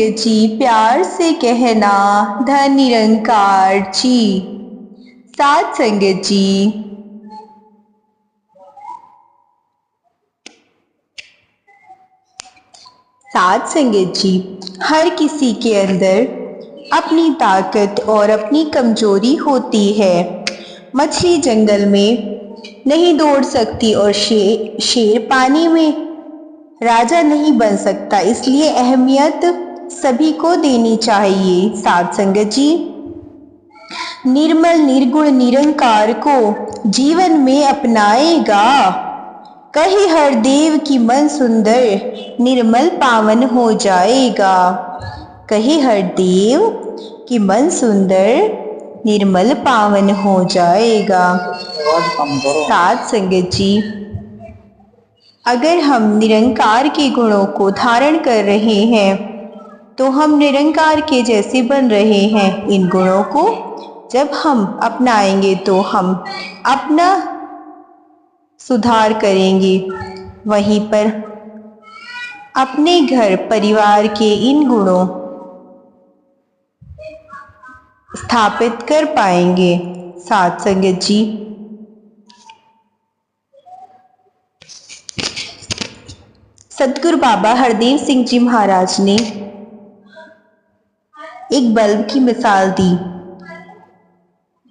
संगत जी प्यार से कहना धन निरंकार जी। साथ संगत जी साथ संगत जी हर किसी के अंदर अपनी ताकत और अपनी कमजोरी होती है। मछली जंगल में नहीं दौड़ सकती और शेर पानी में राजा नहीं बन सकता, इसलिए अहमियत सभी को देनी चाहिए। साथ संगत जी निर्मल निर्गुण निरंकार को जीवन में अपनाएगा, कहे हर देव की मन सुंदर निर्मल पावन हो जाएगा। कहे हर देव की मन सुंदर निर्मल पावन हो जाएगा। साथ संगत जी अगर हम निरंकार के गुणों को धारण कर रहे हैं तो हम निरंकार के जैसे बन रहे हैं। इन गुणों को जब हम अपनाएंगे तो हम अपना सुधार करेंगे, वहीं पर अपने घर परिवार के इन गुणों स्थापित कर पाएंगे। साथ संगत जी सतगुरु बाबा हरदेव सिंह जी महाराज ने एक बल्ब की मिसाल दी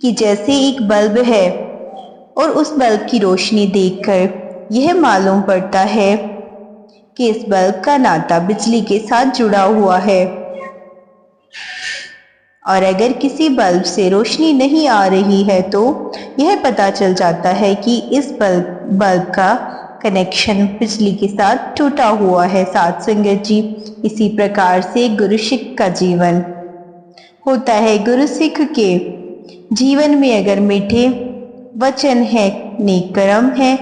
कि जैसे एक बल्ब है और उस बल्ब की रोशनी देखकर यह मालूम पड़ता है कि इस बल्ब का नाता बिजली के साथ जुड़ा हुआ है, और अगर किसी बल्ब से रोशनी नहीं आ रही है तो यह पता चल जाता है कि इस बल्ब का कनेक्शन बिजली के साथ टूटा हुआ है। साथ संगत जी इसी प्रकार से गुरु सिख का जीवन होता है। गुरु सिख के जीवन में अगर मीठे वचन है, नेक कर्म है,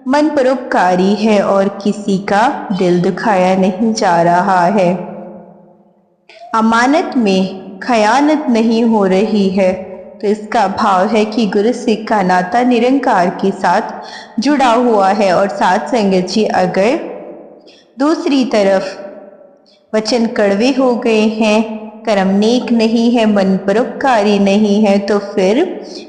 मन परोपकारी है और किसी का दिल दुखाया नहीं जा रहा है, अमानत में खयानत नहीं हो रही है, तो इसका भाव है कि गुरु सिख का नाता निरंकार के साथ जुड़ा हुआ है। और साथ संगत जी अगर दूसरी तरफ वचन कड़वे हो गए हैं, कर्म नेक नहीं है, मन परोपकारी नहीं है, तो फिर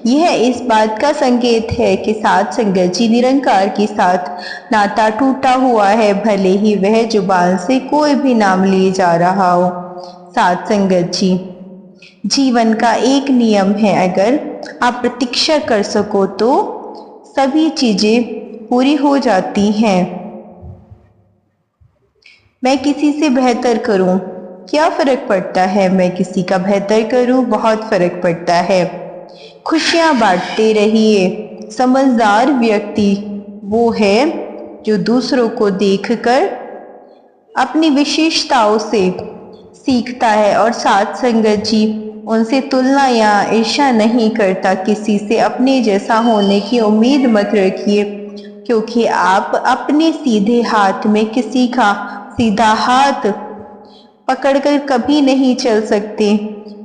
यह इस बात का संकेत है कि साथ संगत जी निरंकार के साथ नाता टूटा हुआ है, भले ही वह जुबान से कोई भी नाम लिए जा रहा हो। साथ संगत जी जीवन का एक नियम है, अगर आप प्रतीक्षा कर सको तो सभी चीजें पूरी हो जाती हैं। मैं किसी से बेहतर करूं, क्या फर्क पड़ता है? मैं किसी का बेहतर करूं, बहुत फर्क पड़ता है। खुशियां बांटते रहिए। समझदार व्यक्ति वो है जो दूसरों को देखकर अपनी विशेषताओं से सीखता है और साथ संगत जी उनसे तुलना या ईर्ष्या नहीं करता। किसी से अपने जैसा होने की उम्मीद मत रखिए, क्योंकि आप अपने सीधे हाथ में किसी का सीधा हाथ पकड़कर कभी नहीं चल सकते।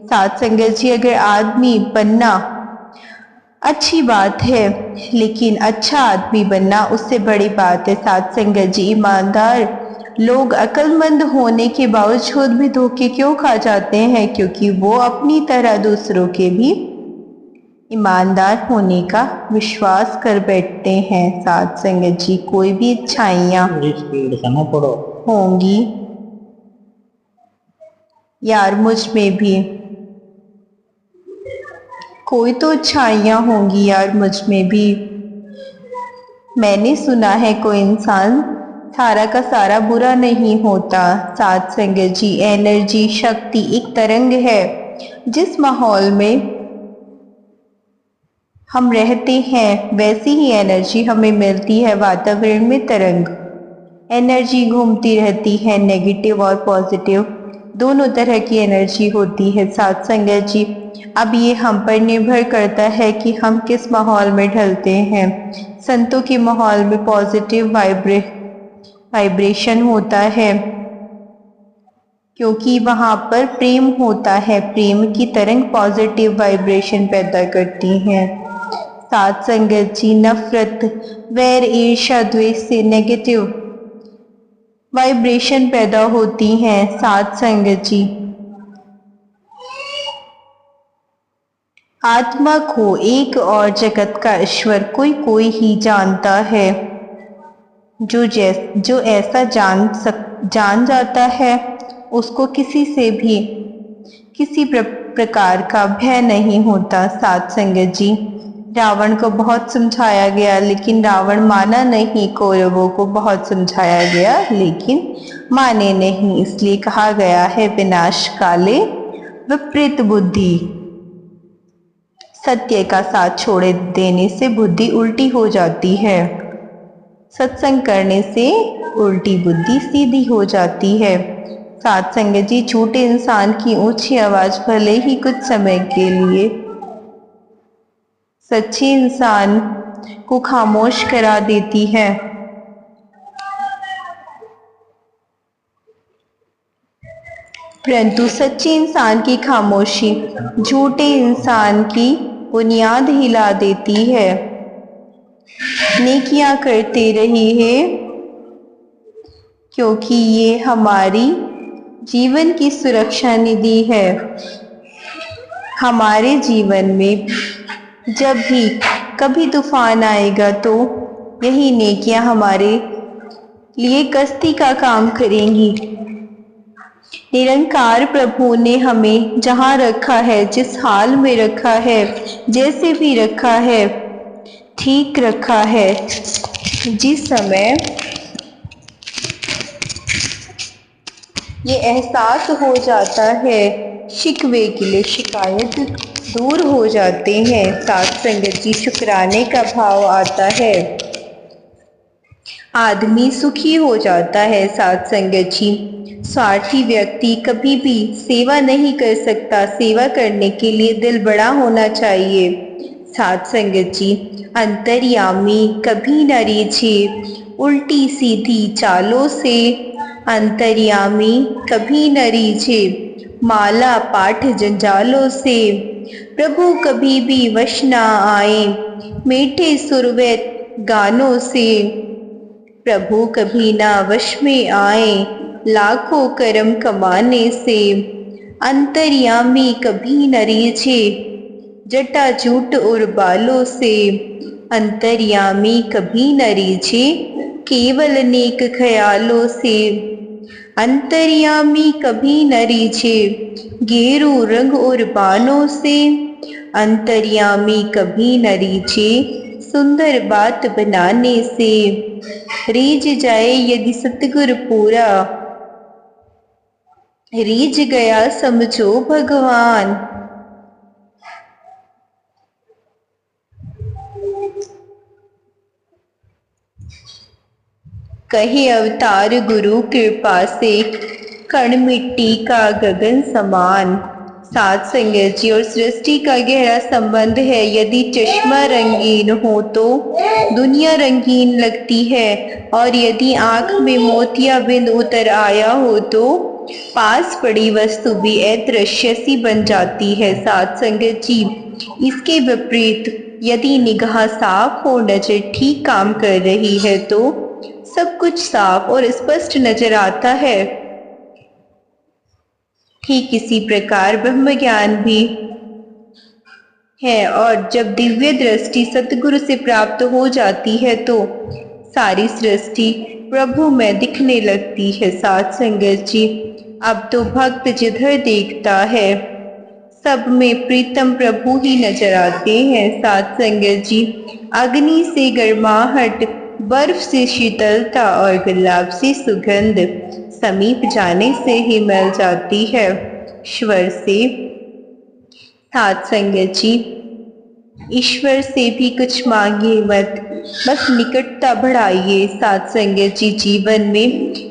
साथ संगत जी अगर आदमी बनना अच्छी बात है, लेकिन अच्छा आदमी बनना उससे बड़ी बात है। साथ संगत जी ईमानदार लोग अक्लमंद होने के बावजूद भी धोखे क्यों खा जाते हैं? क्योंकि वो अपनी तरह दूसरों के भी ईमानदार होने का विश्वास कर बैठते हैं। साथ संगत जी कोई भी अच्छाइयाँ होंगी यार, मुझ में भी कोई तो अच्छाइयाँ होंगी यार, मुझ में भी। मैंने सुना है कोई इंसान सारा का सारा बुरा नहीं होता। साथ संगत जी एनर्जी शक्ति एक तरंग है। जिस माहौल में हम रहते हैं वैसी ही एनर्जी हमें मिलती है। वातावरण में तरंग एनर्जी घूमती रहती है, नेगेटिव और पॉजिटिव दोनों तरह की एनर्जी होती है। साथ संगत जी अब ये हम पर निर्भर करता है कि हम किस माहौल में ढलते हैं। संतों के माहौल में पॉजिटिव वाइब्रेशन होता है, क्योंकि वहाँ पर प्रेम होता है। प्रेम की तरंग पॉजिटिव वाइब्रेशन पैदा करती है। साथ संगत जी नफरत, वैर, ईर्ष्या, द्वेष से नेगेटिव वाइब्रेशन पैदा होती हैं साध संगत जी। आत्मा को एक और जगत का ईश्वर कोई कोई ही जानता है। जो ऐसा जान जाता है उसको किसी से भी किसी प्रकार का भय नहीं होता साध संगत जी। रावण को बहुत समझाया गया लेकिन रावण माना नहीं, कौरवों को बहुत समझाया गया लेकिन माने नहीं, इसलिए कहा गया है विनाश काले विपरीत बुद्धि। सत्य का साथ छोड़ देने से बुद्धि उल्टी हो जाती है, सत्संग करने से उल्टी बुद्धि सीधी हो जाती है। साध संगत जी, छोटे इंसान की ऊंची आवाज भले ही कुछ समय के लिए सच्चे इंसान को खामोश करा देती है, परंतु सच्चे इंसान की खामोशी झूठे इंसान की बुनियाद हिला देती है। नेकियां करते रहिए क्योंकि ये हमारी जीवन की सुरक्षा निधि है। हमारे जीवन में जब भी कभी तूफान आएगा तो यही नेकियां हमारे लिए कश्ती का काम करेंगी। निरंकार प्रभु ने हमें जहां रखा है, जिस हाल में रखा है, जैसे भी रखा है, ठीक रखा है। जिस समय ये एहसास हो जाता है, शिकवे गिले शिकायत दूर हो जाते हैं। साथ संगत जी, शुक्राने का भाव आता है, आदमी सुखी हो जाता है। साथ संगत जी, स्वार्थी व्यक्ति कभी भी सेवा नहीं कर सकता, सेवा करने के लिए दिल बड़ा होना चाहिए। साथ संगत जी, अंतर्यामी कभी न रीझे उल्टी सीधी चालों से, अंतर्यामी कभी न रीझे माला पाठ जंजालों से। प्रभु कभी भी वश न आए मीठे सुरवैत गानों से, प्रभु कभी ना वश में आए लाखों कर्म कमाने से। अंतर्यामी कभी न रीझे जटा जूट और बालों से, अंतर्यामी कभी न रीझे केवल नेक ख्यालों से। अंतर्यामी कभी न रीझे गेरू रंग और बानों से, अंतर्यामी कभी न रीझे सुंदर बात बनाने से। रीझ जाए यदि सतगुर पूरा, रीझ गया समझो भगवान। कहे अवतार गुरु कृपा से कण मिट्टी का गगन समान। साथ संगत जी, और सृष्टि का गहरा संबंध है। यदि चश्मा रंगीन हो तो दुनिया रंगीन लगती है, और यदि आंख में मोतिया बिंद उतर आया हो तो पास पड़ी वस्तु भी अदृश्य सी बन जाती है। साथ संगत जी, इसके विपरीत यदि निगाह साफ हो, नजर ठीक काम कर रही है तो सब कुछ साफ और स्पष्ट नजर आता है। ठीक इसी प्रकार ब्रह्म ज्ञान भी है, और जब दिव्य दृष्टि सतगुरु से प्राप्त हो जाती है तो सारी सृष्टि प्रभु में दिखने लगती है। साथ संगत जी, अब तो भक्त जिधर देखता है सब में प्रीतम प्रभु ही नजर आते हैं। साथ संगत जी, अग्नि से गर्माहट, बर्फ से शीतलता और गुलाब से सुगंध समीप जाने से ही मिल जाती है ईश्वर से। साथ संगत जी, ईश्वर से भी कुछ मांगे मत, बस निकटता बढ़ाइए। साथ संगत जी, जीवन में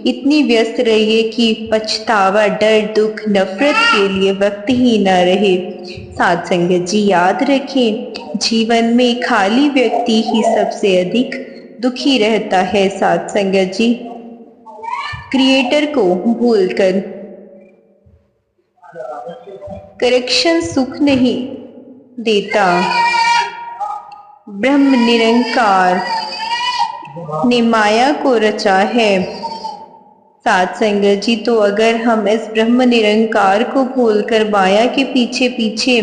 इतनी व्यस्त रहिए कि पछतावा, डर, दुख, नफरत के लिए वक्त ही न रहे। साथ संगत जी, याद रखें, जीवन में खाली व्यक्ति ही सबसे अधिक दुखी रहता है। साथ संगत जी, क्रिएटर को भूलकर करेक्शन सुख नहीं देता। ब्रह्म निरंकार ने माया को रचा है, साथ संगत जी, तो अगर हम इस ब्रह्म निरंकार को भूलकर माया के पीछे पीछे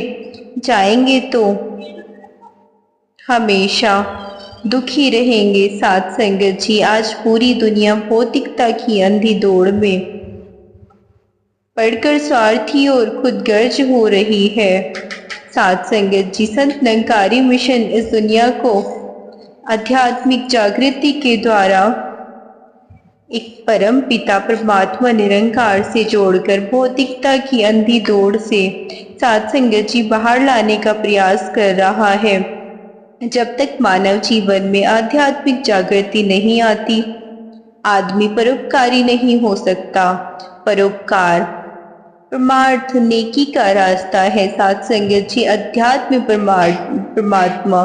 जाएंगे तो हमेशा दुखी रहेंगे। साथ संगत जी, आज पूरी दुनिया भौतिकता की अंधी दौड़ में पढ़कर स्वार्थी और खुदगर्ज हो रही है। साथ संगत जी, संत निरंकारी मिशन इस दुनिया को आध्यात्मिक जागृति के द्वारा एक परम पिता परमात्मा निरंकार से जोड़कर भौतिकता की अंधी दौड़ से साथ संगत जी बाहर लाने का प्रयास कर रहा है। जब तक मानव जीवन में आध्यात्मिक जागृति नहीं आती, आदमी परोपकारी नहीं हो सकता। परोपकार परमार्थ नेकी का रास्ता है। साथ संगत जी, अध्यात्म परमात्मा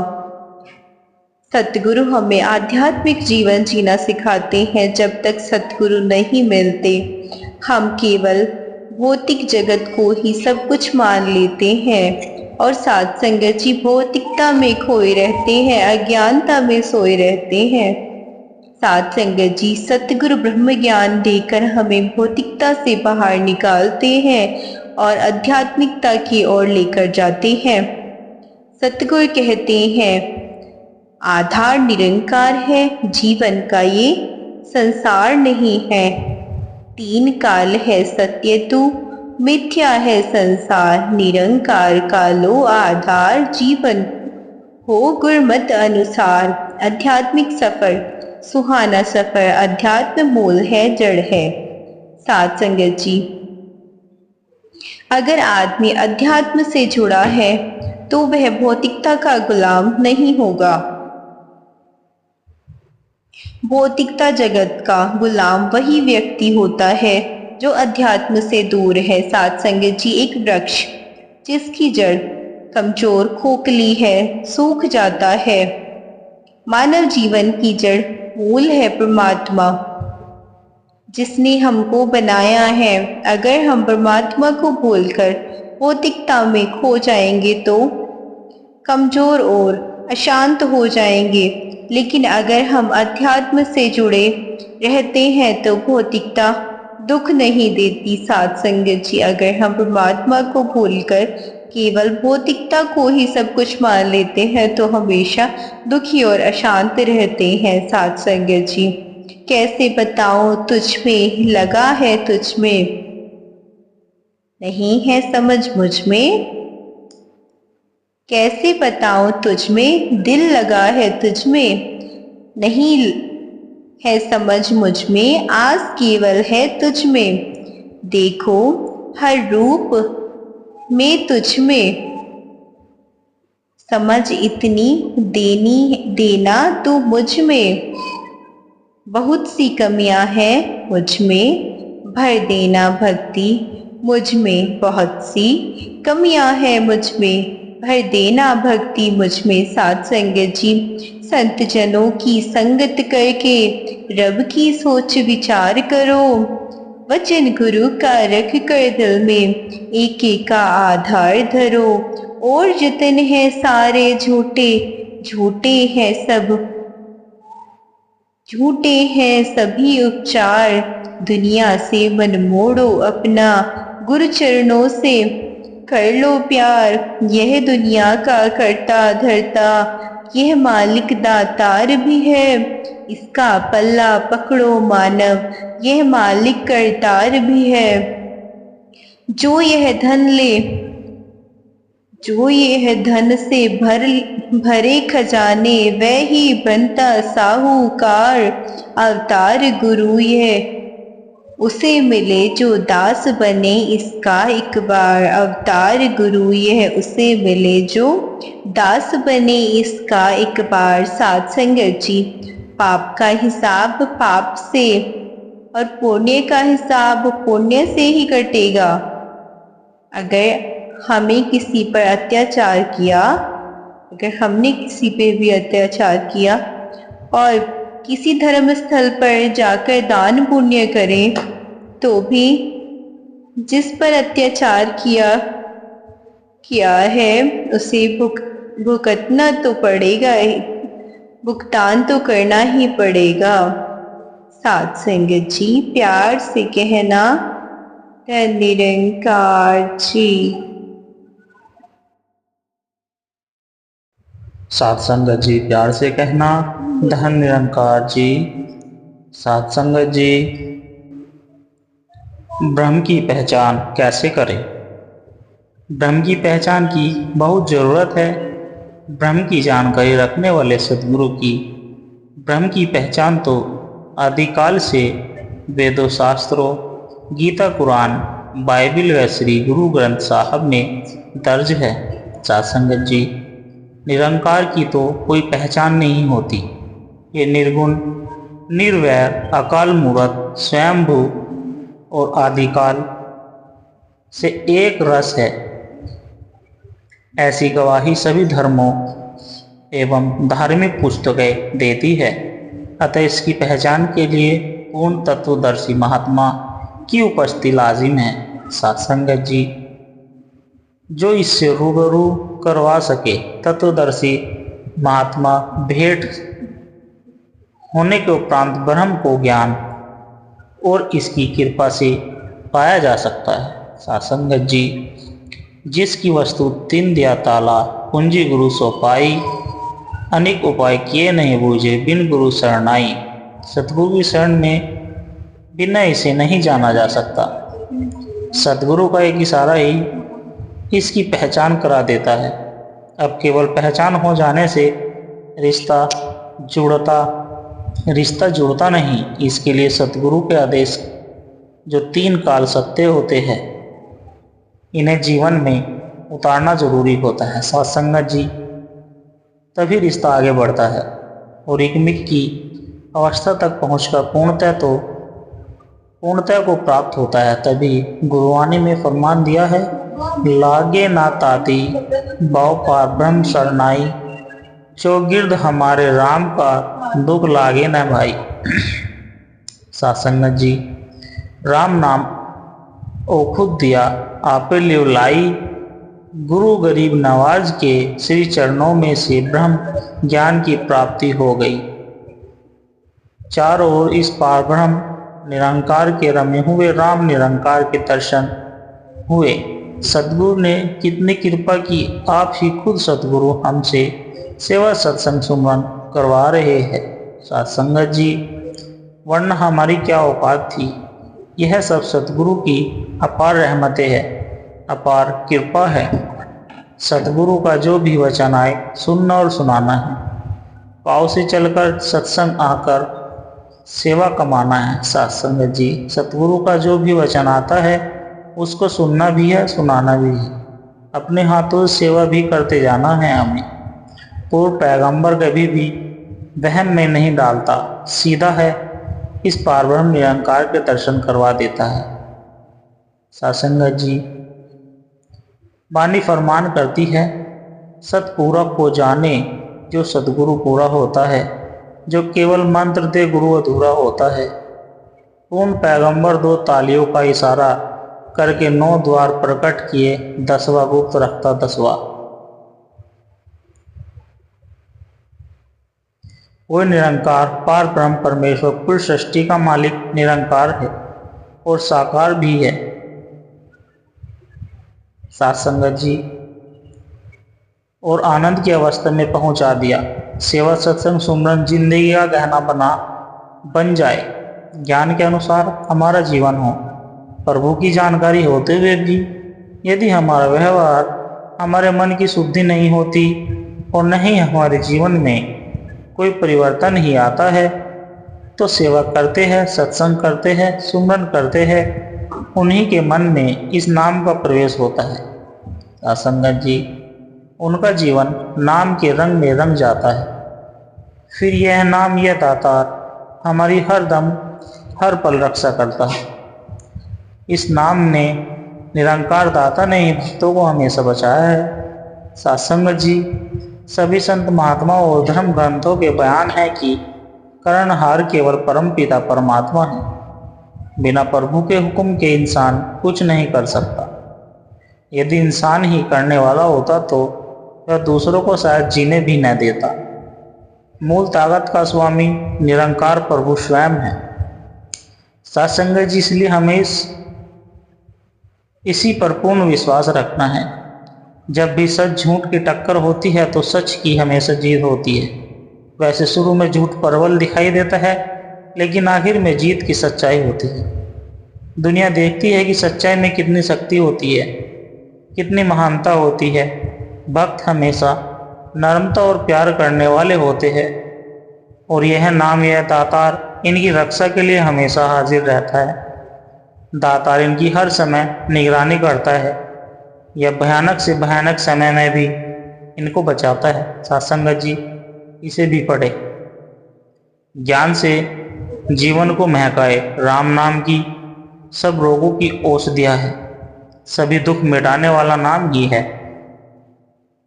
सतगुरु हमें आध्यात्मिक जीवन जीना सिखाते हैं। जब तक सतगुरु नहीं मिलते, हम केवल भौतिक जगत को ही सब कुछ मान लेते हैं और साथ संगत जी भौतिकता में खोए रहते हैं, अज्ञानता में सोए रहते हैं। साथ संगत जी, सतगुरु ब्रह्म ज्ञान देकर हमें भौतिकता से बाहर निकालते हैं और आध्यात्मिकता की ओर लेकर जाते हैं। सतगुरु कहते हैं, आधार निरंकार है, जीवन का ये संसार नहीं है। तीन काल है सत्य तू, मिथ्या है संसार। निरंकार का लो आधार, जीवन हो गुरमत अनुसार। आध्यात्मिक सफर सुहाना सफर, अध्यात्म मूल है, जड़ है। साथ संगत जी, अगर आदमी अध्यात्म से जुड़ा है तो वह भौतिकता का गुलाम नहीं होगा। भौतिकता जगत का गुलाम वही व्यक्ति होता है जो अध्यात्म से दूर है। साथ संगत जी, एक वृक्ष जिसकी जड़ कमजोर खोखली है, सूख जाता है। मानव जीवन की जड़ मूल है परमात्मा, जिसने हमको बनाया है। अगर हम परमात्मा को भूलकर भौतिकता में खो जाएंगे तो कमजोर और अशांत हो जाएंगे। लेकिन अगर हम अध्यात्म से जुड़े रहते हैं तो भौतिकता दुख नहीं देती। साथ संगत जी, अगर हम परमात्मा को भूलकर केवल भौतिकता को ही सब कुछ मान लेते हैं तो हमेशा दुखी और अशांत रहते हैं। साथ संगत जी, कैसे बताऊं तुझ में लगा है तुझ में, नहीं है समझ मुझ में। कैसे बताऊं तुझ में, दिल लगा है तुझ में, नहीं है समझ मुझ में। आस केवल है तुझ में, देखो हर रूप में तुझ में। समझ इतनी देना तू मुझ में, बहुत सी कमियां हैं मुझ में, भर देना भक्ति मुझ में। बहुत सी कमियां हैं मुझ में, भर देना भक्ति मुझ में। साथ संगत जी, संत जनों की संगत करके रब की सोच विचार करो। वचन गुरु का रख कर दिल में एक एक का आधार धरो। और जतन है सारे झूठे, झूठे हैं सब, झूठे हैं सभी उपचार। दुनिया से मन मोड़ो अपना, गुरु चरणों से कर लो प्यार। यह दुनिया का करता धरता, यह मालिक दातार भी है। इसका पल्ला पकड़ो मानव, यह मालिक करतार भी है। जो यह धन ले, जो यह धन से भरे खजाने, वह ही बनता साहूकार। अवतार गुरु यह उसे मिले जो दास बने इसका एक बार। अवतार गुरु यह उसे मिले जो दास बने इसका एक बार। साथ संगत जी, पाप का हिसाब पाप से और पुण्य का हिसाब पुण्य से ही कटेगा। अगर हमें किसी पर अत्याचार किया, अगर हमने किसी पे भी अत्याचार किया और किसी धर्म स्थल पर जाकर दान पुण्य करें तो भी जिस पर अत्याचार किया है उसे भुगतना तो पड़ेगा ही, भुगतान तो करना ही पड़ेगा। साथ संगत जी प्यार से कहना, धन निरंकार जी। साथ संगत जी प्यार से कहना, धन निरंकार जी। साथ संगत जी ब्रह्म की पहचान कैसे करें? ब्रह्म की पहचान की बहुत ज़रूरत है। ब्रह्म की जानकारी रखने वाले सद्गुरु की ब्रह्म की पहचान तो आदिकाल से वेदों, शास्त्रों, गीता, कुरान, बाइबिल व श्री गुरु ग्रंथ साहब में दर्ज है। साथ संगत जी निरंकार की तो कोई पहचान नहीं होती। ये निर्गुण, निर्वैर, अकाल मूर्त, स्वयंभू और आदिकाल से एक रस है, ऐसी गवाही सभी धर्मों एवं धार्मिक पुस्तकें देती है। अतः इसकी पहचान के लिए पूर्ण तत्वदर्शी महात्मा की उपस्थिति लाजिम है। साथ संगत जी जो इससे रूबरू करवा सके, तत्वदर्शी महात्मा भेंट होने के उपरांत ब्रह्म को ज्ञान और इसकी कृपा से पाया जा सकता है। साथ संगत जी जिसकी वस्तु तीन दिया ताला, पूंजी गुरु सो पाई, अनेक उपाय किए नहीं बूझे, बिन गुरु शरणाई। सतगुरु की शरण में बिना इसे नहीं जाना जा सकता। सतगुरु का एक इशारा ही इसकी पहचान करा देता है। अब केवल पहचान हो जाने से रिश्ता जुड़ता नहीं। इसके लिए सतगुरु के आदेश जो तीन काल सत्य होते हैं, इन्हें जीवन में उतारना जरूरी होता है। साथ संगत जी तभी रिश्ता आगे बढ़ता है और एकमिक की अवस्था तक पहुंचकर पूर्णता को प्राप्त होता है। तभी गुरुवाणी में फरमान दिया है, लागे ना ताती बाव पार ब्रह्म शरणाई, चौगिर्द हमारे राम का दुख लागे ना भाई। साथ संगत जी राम नाम ओ खुद दिया आपे लियो लाई, गुरु गरीब नवाज के श्री चरणों में से ब्रह्म ज्ञान की प्राप्ति हो गई। चारों ओर इस पार ब्रह्म निरंकार के रमे हुए राम निरंकार के दर्शन हुए। सतगुरु ने कितनी कृपा की, आप ही खुद सतगुरु हमसे सेवा सत्संग सुमरन करवा रहे हैं। साथ संगत जी वरना हमारी क्या औकात थी। यह सब सतगुरु की अपार रहमतें है, अपार कृपा है। सतगुरु का जो भी वचन आए सुनना और सुनाना है। पाँव से चलकर सत्संग आकर सेवा कमाना है। साथ संगत जी सतगुरु का जो भी वचन आता है उसको सुनना भी है, सुनाना भी है। अपने हाथों से सेवा भी करते जाना है हमें। पूर्व पैगंबर कभी भी वहम में नहीं डालता, सीधा है इस पारब्रह्म निरंकार के दर्शन करवा देता है। साथ संगत जी वाणी फरमान करती है, सत पूरा को जाने जो सतगुरु पूरा होता है, जो केवल मंत्र दे गुरु अधूरा होता है। पूर्ण पैगंबर दो तालियों का इशारा करके 9 द्वार प्रकट किए, 10वां गुप्त रखता 10वां। वह निरंकार पार ब्रह्म परमेश्वर कुल सृष्टि का मालिक निरंकार है और साकार भी है। साथ संगत जी और आनंद की अवस्था में पहुंचा दिया। सेवा सत्संग सुमरन जिंदगी का गहना बन जाए। ज्ञान के अनुसार हमारा जीवन हो। प्रभु की जानकारी होते हुए भी यदि हमारा व्यवहार, हमारे मन की शुद्धि नहीं होती और नहीं हमारे जीवन में कोई परिवर्तन ही आता है, तो सेवा करते हैं, सत्संग करते हैं, सुमरन करते हैं, उन्हीं के मन में इस नाम का प्रवेश होता है। संगत जी उनका जीवन नाम के रंग में रंग जाता है। फिर यह नाम, यह दातार हमारी हर दम हर पल रक्षा करता है। इस नाम ने निरंकार दाता ने ही भक्तों को हमेशा बचाया है। साथ संगत जी सभी संत महात्माओं और धर्म ग्रंथों के बयान है कि कर्णहार केवल परम पिता परमात्मा है। बिना प्रभु के हुक्म के इंसान कुछ नहीं कर सकता। यदि इंसान ही करने वाला होता तो वह दूसरों को शायद जीने भी न देता। मूल ताकत का स्वामी निरंकार प्रभु स्वयं है। साथ संगत जी, इसलिए हमें इसी पर पूर्ण विश्वास रखना है। जब भी सच झूठ की टक्कर होती है तो सच की हमेशा जीत होती है। वैसे शुरू में झूठ प्रबल दिखाई देता है, लेकिन आखिर में जीत की सच्चाई होती है। दुनिया देखती है कि सच्चाई में कितनी शक्ति होती है, कितनी महानता होती है। भक्त हमेशा नम्रता और प्यार करने वाले होते हैं, और यह नाम, यह दातार इनकी रक्षा के लिए हमेशा हाजिर रहता है। दातार इनकी हर समय निगरानी करता है। यह भयानक से भयानक समय में भी इनको बचाता है। साथ संगत जी, इसे भी पढ़े। ज्ञान से जीवन को महकाए, राम नाम की सब रोगों की औषधियाँ है। सभी दुख मिटाने वाला नाम ही है।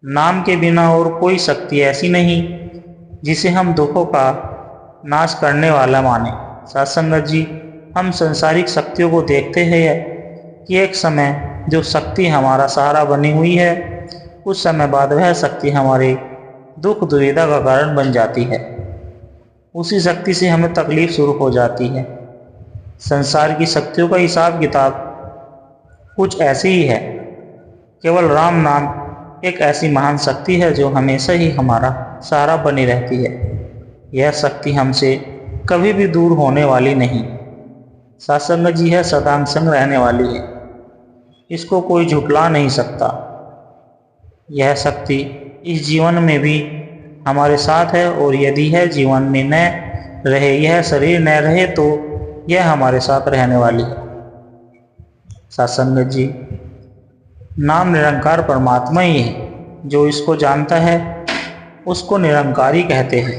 नाम के बिना और कोई शक्ति ऐसी नहीं जिसे हम दुखों का नाश करने वाला माने। साथ संगत जी, हम संसारिक शक्तियों को देखते हैं कि एक समय जो शक्ति हमारा सहारा बनी हुई है, कुछ समय बाद वह शक्ति हमारे दुख दुविधा का कारण बन जाती है। उसी शक्ति से हमें तकलीफ शुरू हो जाती है। संसार की शक्तियों का हिसाब किताब कुछ ऐसे ही है। केवल राम नाम एक ऐसी महान शक्ति है जो हमेशा ही हमारा सहारा बनी रहती है। यह शक्ति हमसे कभी भी दूर होने वाली नहीं। सत्संग जी है, सदा संग रहने वाली है। इसको कोई झुटला नहीं सकता। यह शक्ति इस जीवन में भी हमारे साथ है, और यदि यह जीवन में न रहे, यह शरीर न रहे, तो यह हमारे साथ रहने वाली है। सत्संग जी, नाम निरंकार परमात्मा ही है। जो इसको जानता है उसको निरंकारी कहते हैं।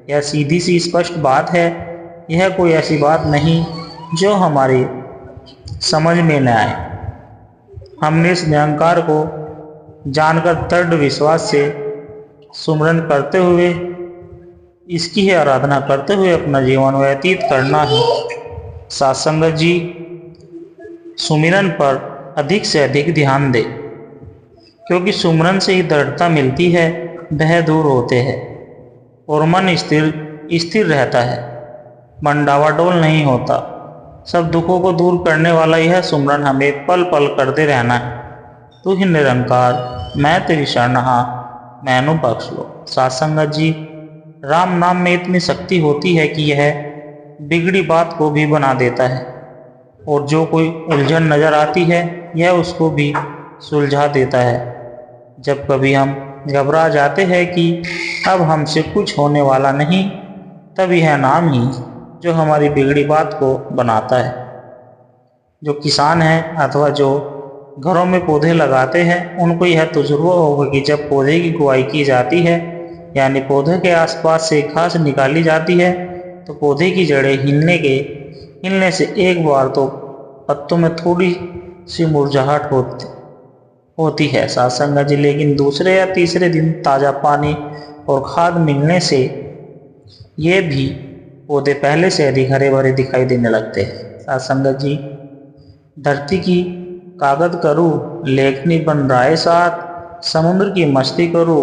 यह सीधी सी स्पष्ट बात है। यह कोई ऐसी बात नहीं जो हमारी समझ में न आए। हमने इस निरंकार को जानकर दृढ़ विश्वास से सुमरन करते हुए, इसकी ही आराधना करते हुए अपना जीवन व्यतीत करना है। सत्संग जी, सुमिरन पर अधिक से अधिक ध्यान दे, क्योंकि सुमरन से ही दृढ़ता मिलती है, भय दूर होते हैं और मन स्थिर रहता है। मन डावाडोल नहीं होता। सब दुखों को दूर करने वाला यह सुमरन हमें पल पल करते रहना है। तू ही निरंकार, मैं तेरी शरणहा, मैनू बख्श लो। सत्संग जी, राम नाम में इतनी शक्ति होती है कि यह बिगड़ी बात को भी बना देता है, और जो कोई उलझन नजर आती है यह उसको भी सुलझा देता है। जब कभी हम घबरा जाते हैं कि अब हमसे कुछ होने वाला नहीं, तब यह नाम ही जो हमारी बिगड़ी बात को बनाता है। जो किसान हैं अथवा जो घरों में पौधे लगाते हैं, उनको यह तजुर्बा होगा कि जब पौधे की गुड़ाई की जाती है, यानी पौधे के आसपास से घास निकाली जाती है, तो पौधे की जड़ें हिलने से एक बार तो पत्तों में थोड़ी सी मुरझाहट होती है सत्संग जी, लेकिन दूसरे या तीसरे दिन ताज़ा पानी और खाद मिलने से ये भी पौधे पहले से अधिक हरे भरे दिखाई देने लगते हैं। सत्संग जी, धरती की कागज करूँ, लेखनी बन राय साथ, समुद्र की मस्ती करूँ,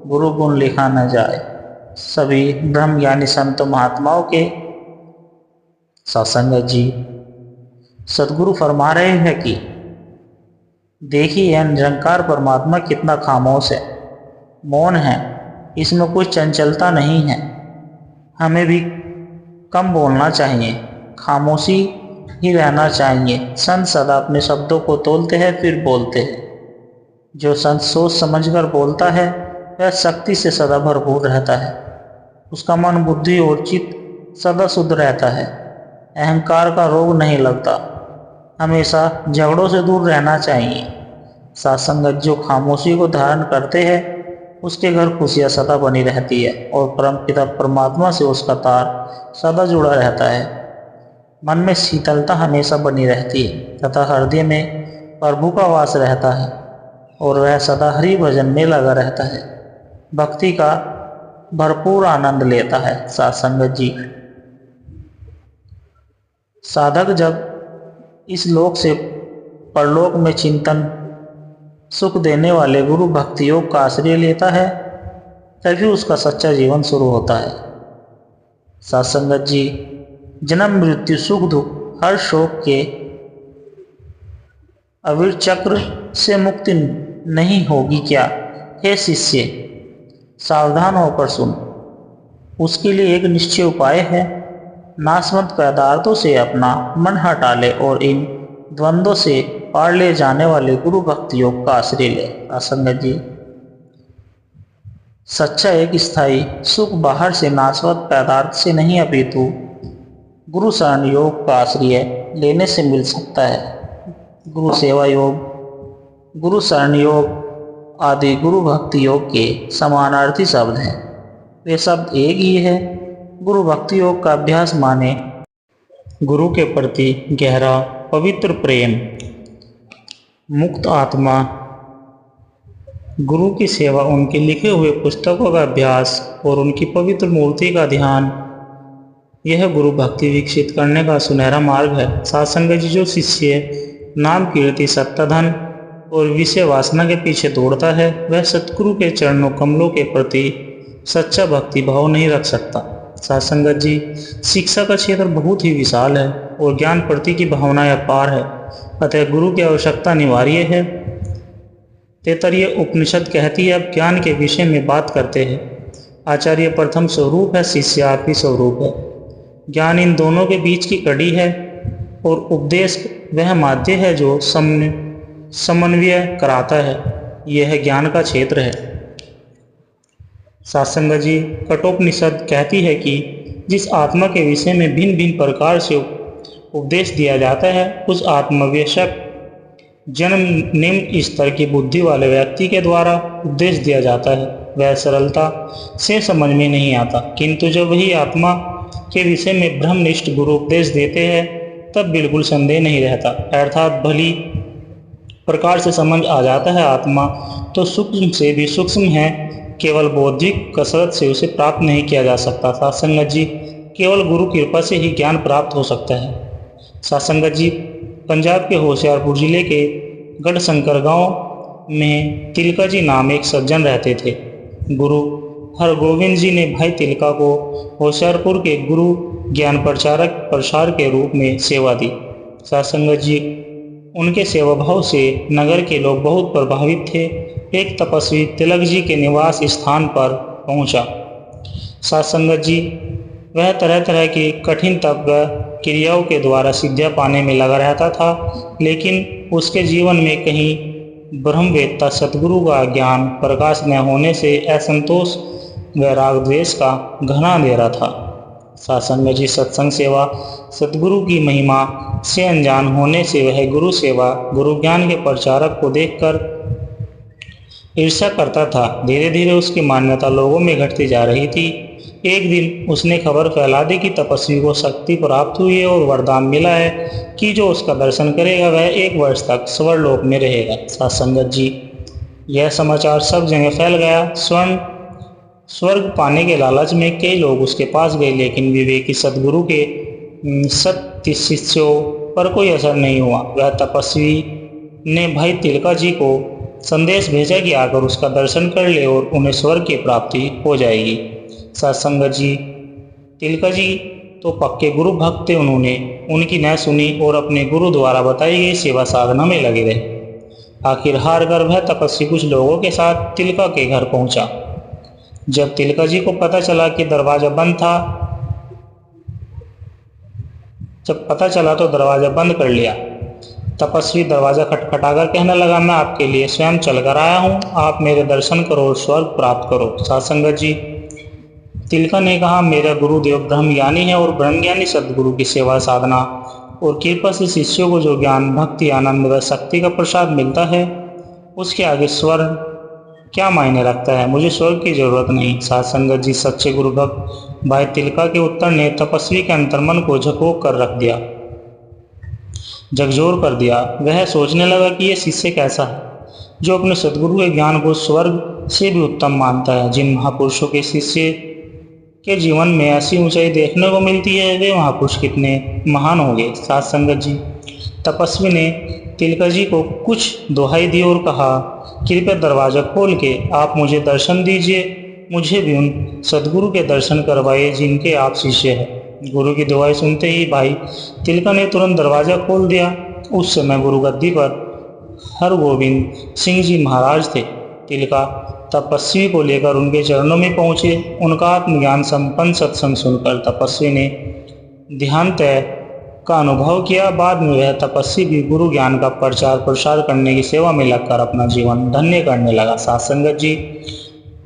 गुरु गुण लिखा न जाए। सभी ब्रह्म ज्ञानी संत महात्माओं के सत्संग जी, सदगुरु फरमा रहे हैं कि देखिए यह निरंकार परमात्मा कितना खामोश है, मौन है, इसमें कोई चंचलता नहीं है। हमें भी कम बोलना चाहिए, खामोशी ही रहना चाहिए। संत सदा अपने शब्दों को तोलते हैं फिर बोलते हैं। जो संत सोच समझकर बोलता है वह शक्ति से सदा भरपूर रहता है। उसका मन, बुद्धि और चित्त सदा शुद्ध रहता है। अहंकार का रोग नहीं लगता। हमेशा झगड़ों से दूर रहना चाहिए। सत्संगत जो खामोशी को धारण करते हैं उसके घर खुशियाँ सदा बनी रहती है, और परम पिता परमात्मा से उसका तार सदा जुड़ा रहता है। मन में शीतलता हमेशा बनी रहती है तथा हृदय में प्रभु का वास रहता है, और वह सदा हरि भजन में लगा रहता है। भक्ति का भरपूर आनंद लेता है। सत्संगत जी, साधक जब इस लोक से परलोक में चिंतन सुख देने वाले गुरु भक्ति योग का आश्रय लेता है, तभी उसका सच्चा जीवन शुरू होता है। सत्संगत जी, जन्म मृत्यु सुख दुख हर शोक के अविर चक्र से मुक्ति नहीं होगी क्या? हे शिष्य, सावधान होकर सुन। उसके लिए एक निश्चय उपाय है। नाशवंत पदार्थों से अपना मन हटा ले और इन द्वंद्वों से पार ले जाने वाले गुरु भक्ति योग का आश्रय ले। असंगत जी, सच्चा एक स्थायी सुख बाहर से नाशवंत पदार्थ से नहीं अपितु गुरु शरण योग का आश्रय लेने से मिल सकता है। गुरु सेवा योग, गुरु शरण योग आदि गुरु भक्ति योग के समानार्थी शब्द हैं। वे शब्द एक ही है। गुरु भक्ति योग का अभ्यास माने गुरु के प्रति गहरा पवित्र प्रेम, मुक्त आत्मा, गुरु की सेवा, उनके लिखे हुए पुस्तकों का अभ्यास और उनकी पवित्र मूर्ति का ध्यान, यह गुरु भक्ति विकसित करने का सुनहरा मार्ग है। साधुसंग जी, जो शिष्य नाम कीर्ति सत्ता धन और विषय वासना के पीछे दौड़ता है, वह सतगुरु के चरणों कमलों के प्रति सच्चा भक्ति भाव नहीं रख सकता। साधुसंगत जी, शिक्षा का क्षेत्र बहुत ही विशाल है और ज्ञान प्रति की भावना अपार है। अतः गुरु की आवश्यकता अनिवार्य है। तैत्तरीय उपनिषद कहती है, अब ज्ञान के विषय में बात करते हैं। आचार्य प्रथम स्वरूप है, शिष्य आखिरी स्वरूप है। ज्ञान इन दोनों के बीच की कड़ी है और उपदेश वह माध्य है जो समन्वय कराता है। यह ज्ञान का क्षेत्र है। साधुसंग जी, कठोपनिषद कहती है कि जिस आत्मा के विषय में भिन्न भिन्न प्रकार से उपदेश दिया जाता है, उस आत्मवेशक जन्म निम्न स्तर की बुद्धि वाले व्यक्ति के द्वारा उपदेश दिया जाता है, वह सरलता से समझ में नहीं आता। किंतु जब वही आत्मा के विषय में ब्रह्मनिष्ठ गुरु उपदेश देते हैं, तब बिल्कुल संदेह नहीं रहता, अर्थात भली प्रकार से समझ आ जाता है। आत्मा तो सूक्ष्म से भी सूक्ष्म है, केवल बौद्धिक कसरत से उसे प्राप्त नहीं किया जा सकता। साधुसंगत जी, केवल गुरु कृपा से ही ज्ञान प्राप्त हो सकता है। साधुसंगत जी, पंजाब के होशियारपुर जिले के गढ़शंकर गांव में तिलका जी नाम एक सज्जन रहते थे। गुरु हरगोविंद जी ने भाई तिलका को होशियारपुर के गुरु ज्ञान प्रसार के रूप में सेवा दी। साधुसंगत जी, उनके सेवा भाव से नगर के लोग बहुत प्रभावित थे। एक तपस्वी तिलक जी के निवास स्थान पर पहुंचा। साधुसंगत जी, वह तरह तरह की कठिन तप क्रियाओं के द्वारा सिद्धियां पाने में लगा रहता था, लेकिन उसके जीवन में कहीं ब्रह्मवेत्ता सतगुरु का ज्ञान प्रकाश न होने से असंतोष व राग द्वेष का घना अंधेरा था। साधुसंग जी, सत्संग सेवा सतगुरु की महिमा से अनजान होने से वह गुरु सेवा गुरु ज्ञान के प्रचारक को देखकर ईर्ष्या करता था। धीरे धीरे उसकी मान्यता लोगों में घटती जा रही थी। एक दिन उसने खबर फैला दी कि तपस्वी को शक्ति प्राप्त हुई है और वरदान मिला है कि जो उसका दर्शन करेगा वह 1 वर्ष तक स्वर्लोक में रहेगा। साधुसंगत जी, यह समाचार सब जगह फैल गया। स्वर्ग पाने के लालच में कई लोग उसके पास गए, लेकिन विवेकी सदगुरु के सत्य शिष्यों पर कोई असर नहीं हुआ। वह तपस्वी ने भाई तिलका जी को संदेश भेजा कि आकर उसका दर्शन कर ले और उन्हें स्वर्ग की प्राप्ति हो जाएगी। सत्संगत जी, तिलका जी तो पक्के गुरु भक्त थे। उन्होंने उनकी न सुनी और अपने गुरु द्वारा बताई गई सेवा साधना में लगे रहे। आखिर हार कर वह तपस्वी कुछ लोगों के साथ तिलका के घर पहुंचा। जब तिलका जी को पता चला कि दरवाजा बंद था, तो दरवाजा बंद कर लिया। तपस्वी दरवाजा खटखटाकर कहने लगा, मैं आपके लिए स्वयं चलकर आया हूँ, आप मेरे दर्शन करो और स्वर्ग प्राप्त करो। साधुसंगत जी, तिलका ने कहा, मेरा गुरुदेव ब्रह्मज्ञानी है और ब्रह्मज्ञानी सदगुरु की सेवा साधना और कृपा से शिष्यों को जो ज्ञान भक्ति आनंद व शक्ति का प्रसाद मिलता है, उसके आगे स्वर्ग क्या मायने रखता है। मुझे स्वर्ग की जरूरत नहीं। साधुसंगत जी, सच्चे गुरु भक्त भाई तिलका के उत्तर ने तपस्वी के अंतर्मन को झकोक कर रख दिया, झकझोर कर दिया। वह सोचने लगा कि यह शिष्य कैसा है जो अपने सदगुरु के ज्ञान को स्वर्ग से भी उत्तम मानता है। जिन महापुरुषों के शिष्य के जीवन में ऐसी ऊंचाई देखने को मिलती है, वे महापुरुष कितने महान होंगे। साधुसंगत जी, तपस्वी ने तिलका जी को कुछ दुहाई दी और कहा, कृपया दरवाजा खोल के आप मुझे दर्शन दीजिए, मुझे भी उन सदगुरु के दर्शन करवाइए जिनके आप शिष्य हैं। गुरु की दुआएं सुनते ही भाई तिलका ने तुरंत दरवाज़ा खोल दिया। उस समय गुरु गद्दी पर हरगोविंद सिंह जी महाराज थे। तिलका तपस्वी को लेकर उनके चरणों में पहुँचे। उनका आत्मज्ञान संपन्न सत्संग सुनकर तपस्वी ने ध्यान तय का अनुभव किया। बाद में वह तपस्वी भी गुरु ज्ञान का प्रचार प्रसार करने की सेवा में लगकर अपना जीवन धन्य करने लगा। साथ संगत जी,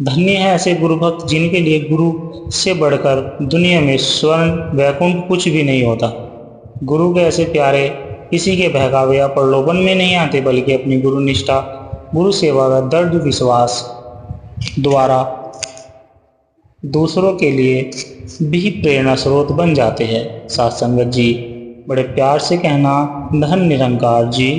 धन्य है ऐसे गुरु भक्त जिनके लिए गुरु से बढ़कर दुनिया में स्वर्ण वैकुंठ कुछ भी नहीं होता। गुरु के ऐसे प्यारे किसी के बहकावे या प्रलोभन में नहीं आते, बल्कि अपनी गुरु निष्ठा, गुरु सेवा व दृढ़ विश्वास द्वारा दूसरों के लिए भी प्रेरणा स्रोत बन जाते हैं। साथ संगत जी, बड़े प्यार से कहना, धन निरंकार जी।